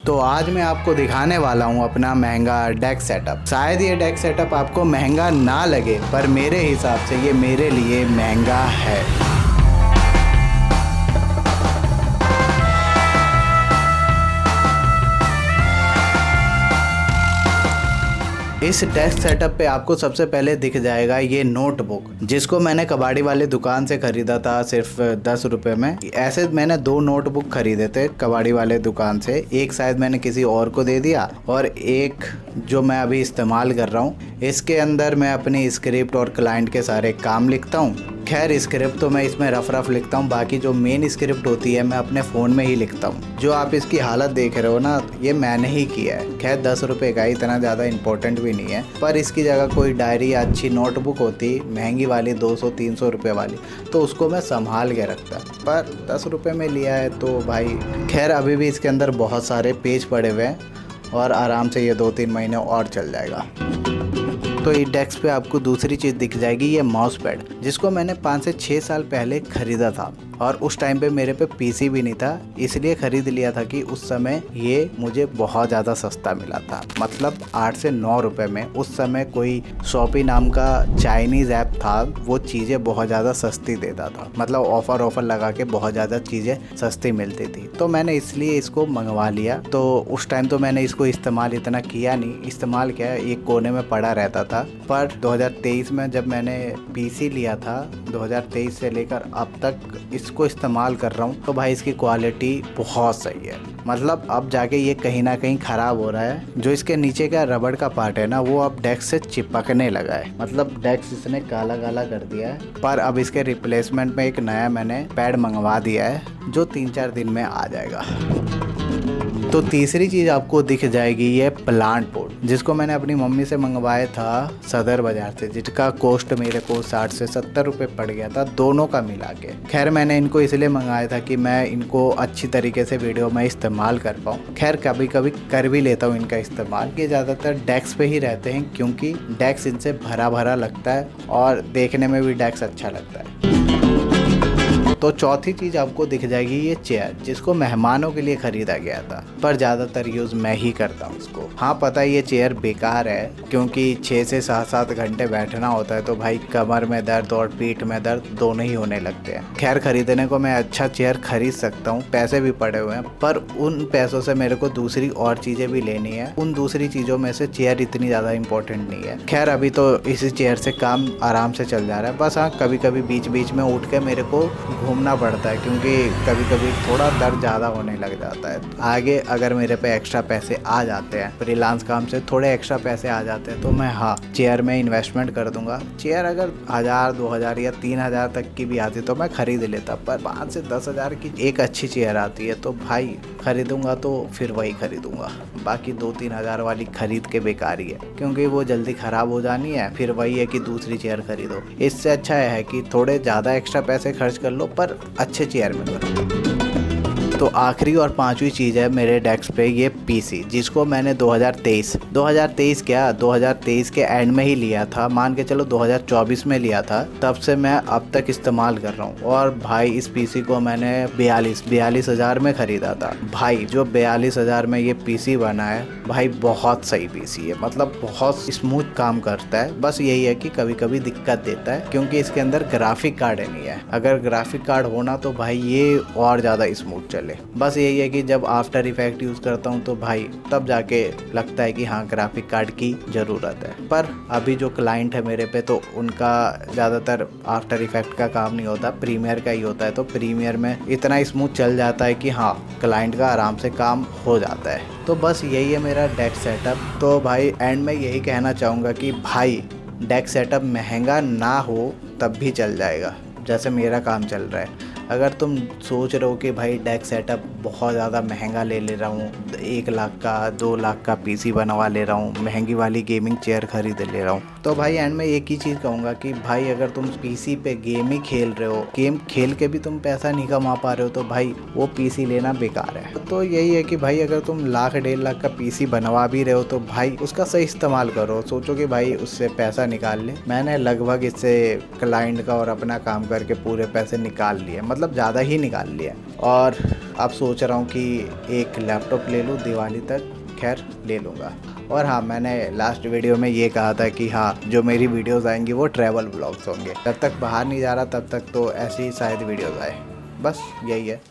तो आज मैं आपको दिखाने वाला हूँ अपना महंगा डेस्क सेटअप। शायद ये डेस्क सेटअप आपको महंगा ना लगे, पर मेरे हिसाब से ये मेरे लिए महंगा है। इस डेस्क सेटअप पे आपको सबसे पहले दिख जाएगा ये नोटबुक, जिसको मैंने कबाड़ी वाले दुकान से खरीदा था सिर्फ 10 रुपए में। ऐसे मैंने 2 नोटबुक खरीदे थे कबाड़ी वाले दुकान से। एक शायद मैंने किसी और को दे दिया और एक जो मैं अभी इस्तेमाल कर रहा हूँ। इसके अंदर मैं अपनी स्क्रिप्ट और क्लाइंट के सारे काम लिखता हूँ। खैर स्क्रिप्ट तो मैं इसमें रफ लिखता हूँ, बाकी जो मेन स्क्रिप्ट होती है मैं अपने फ़ोन में ही लिखता हूँ। जो आप इसकी हालत देख रहे हो ना, ये मैंने ही किया है। खैर 10 रुपये का, इतना ज़्यादा इम्पोर्टेंट भी नहीं है, पर इसकी जगह कोई डायरी या अच्छी नोटबुक होती महंगी वाली 200-300 रुपये वाली, तो उसको मैं संभाल के रखता। पर 10 रुपये में लिया है तो भाई खैर अभी भी इसके अंदर बहुत सारे पेज पड़े हुए हैं और आराम से ये 2-3 महीने और चल जाएगा। तो इस डेस्क पे आपको दूसरी चीज़ दिख जाएगी, ये माउस पैड, जिसको मैंने 5 से 6 साल पहले ख़रीदा था और उस टाइम पे मेरे पे पीसी भी नहीं था, इसलिए ख़रीद लिया था कि उस समय ये मुझे बहुत ज़्यादा सस्ता मिला था। मतलब 8 से 9 रुपए में। उस समय कोई शॉपी नाम का चाइनीज़ ऐप था, वो चीज़ें बहुत ज़्यादा सस्ती देता था। मतलब ऑफ़र लगा के बहुत ज़्यादा चीज़ें सस्ती मिलती थी, तो मैंने इसलिए इसको मंगवा लिया। तो उस टाइम तो मैंने इसको इस्तेमाल इतना किया नहीं, इस्तेमाल क्या एक कोने में पड़ा रहता था। पर 2023 में जब मैंने पीसी लिया था, 2023 से लेकर अब तक इसको इस्तेमाल कर रहा हूँ, तो भाई इसकी क्वालिटी बहुत सही है। मतलब अब जाके ये कहीं ना कहीं ख़राब हो रहा है। जो इसके नीचे का रबड़ का पार्ट है ना, वो अब डेस्क से चिपकने लगा है। मतलब डेस्क इसने काला काला कर दिया है। पर अब इसके रिप्लेसमेंट में एक नया मैंने पैड मंगवा दिया है, जो 3-4 दिन में आ जाएगा। तो तीसरी चीज़ आपको दिख जाएगी ये प्लांट पॉट, जिसको मैंने अपनी मम्मी से मंगवाया था सदर बाज़ार से, जिसका कॉस्ट मेरे को 60 से 70 रुपये पड़ गया था, दोनों का मिला के। खैर मैंने इनको इसलिए मंगाया था कि मैं इनको अच्छी तरीके से वीडियो में इस्तेमाल कर पाऊँ। खैर कभी कभी कर भी लेता हूँ इनका इस्तेमाल। ये ज़्यादातर डेस्क पे ही रहते हैं, क्योंकि डेस्क इनसे भरा भरा लगता है और देखने में भी डेस्क अच्छा लगता है। तो चौथी चीज़ आपको दिख जाएगी ये चेयर, जिसको मेहमानों के लिए ख़रीदा गया था, पर ज़्यादातर यूज़ मैं ही करता हूँ इसको। हाँ पता है ये चेयर बेकार है, क्योंकि 6 से 7-7 घंटे बैठना होता है, तो भाई कमर में दर्द और पीठ में दर्द दोनों ही होने लगते हैं। खैर ख़रीदने को मैं अच्छा चेयर ख़रीद सकता हूँ, पैसे भी पड़े हुए हैं, पर उन पैसों से मेरे को दूसरी और चीज़ें भी लेनी है। उन दूसरी चीज़ों में से चेयर इतनी ज़्यादा इंपॉर्टेंट नहीं है। खैर अभी तो इसी चेयर से काम आराम से चल जा रहा है। बस हाँ कभी कभी बीच बीच में उठ के मेरे को घूमना पड़ता है, क्योंकि कभी कभी थोड़ा दर्द ज़्यादा होने लग जाता है। आगे अगर मेरे पे एक्स्ट्रा पैसे आ जाते हैं, फ्रीलांस काम से थोड़े एक्स्ट्रा पैसे आ जाते हैं, तो मैं हाँ चेयर में इन्वेस्टमेंट कर दूंगा। चेयर अगर 1000, 2000 या 3000 तक की भी आती तो मैं खरीद लेता, पर 5 से 10 हज़ार की एक अच्छी चेयर आती है तो भाई खरीदूंगा तो फिर वही खरीदूंगा। बाकी 2-3 हज़ार वाली खरीद के बेकार ही है, क्योंकि वो जल्दी ख़राब हो जानी है। फिर वही है कि दूसरी चेयर खरीदो। इससे अच्छा है कि थोड़े ज़्यादा एक्स्ट्रा पैसे खर्च कर लो, पर अच्छे चेयर में करो। तो आखिरी और 5वीं चीज़ है मेरे डेस्क पे ये पीसी, जिसको मैंने 2023 क्या 2023 के एंड में ही लिया था। मान के चलो 2024 में लिया था, तब से मैं अब तक इस्तेमाल कर रहा हूँ। और भाई इस पीसी को मैंने 42 हज़ार में ख़रीदा था। भाई जो 42 हज़ार में ये पीसी बना है, भाई बहुत सही पीसी है। मतलब बहुत स्मूथ काम करता है। बस यही है कि कभी कभी दिक्कत देता है, क्योंकि इसके अंदर ग्राफिक कार्ड नहीं है। अगर ग्राफिक कार्ड होना तो भाई ये और ज़्यादा स्मूथ चले। बस यही है कि जब आफ्टर इफेक्ट यूज़ करता हूँ तो भाई तब जाके लगता है कि हाँ ग्राफिक कार्ड की ज़रूरत है। पर अभी जो क्लाइंट है मेरे पे, तो उनका ज़्यादातर आफ्टर इफेक्ट का काम नहीं होता, प्रीमियर का ही होता है। तो प्रीमियर में इतना स्मूथ चल जाता है कि हाँ क्लाइंट का आराम से काम हो जाता है। तो बस यही है मेरा डेस्क सेटअप। तो भाई एंड में यही कहना चाहूँगा कि भाई डेस्क सेटअप महंगा ना हो तब भी चल जाएगा, जैसे मेरा काम चल रहा है। अगर तुम सोच रहे हो कि भाई डेस्क सेटअप बहुत ज़्यादा महंगा ले रहा हूँ, 1 लाख का 2 लाख का पीसी बनवा ले रहा हूँ, महंगी वाली गेमिंग चेयर खरीद ले रहा हूँ, तो भाई एंड में एक ही चीज़ कहूँगा कि भाई अगर तुम पीसी पे गेम ही खेल रहे हो, गेम खेल के भी तुम पैसा नहीं कमा पा रहे हो, तो भाई वो पीसी लेना बेकार है। तो यही है कि भाई अगर तुम 1,00,000-1.5 लाख का पीसी बनवा भी रहे हो, तो भाई उसका सही इस्तेमाल करो। सोचो कि भाई उससे पैसा निकाल ले। मैंने लगभग इससे क्लाइंट का और अपना काम करके पूरे पैसे निकाल लिए। मतलब ज़्यादा ही निकाल लिया। और अब सोच रहा हूँ कि एक लैपटॉप ले लूँ दिवाली तक, खैर ले लूँगा। और हाँ, मैंने लास्ट वीडियो में ये कहा था कि हाँ, जो मेरी वीडियोस आएंगी वो ट्रैवल ब्लॉग्स होंगे। जब तक बाहर नहीं जा रहा तब तक तो ऐसी ही शायद वीडियोस आए, बस यही है।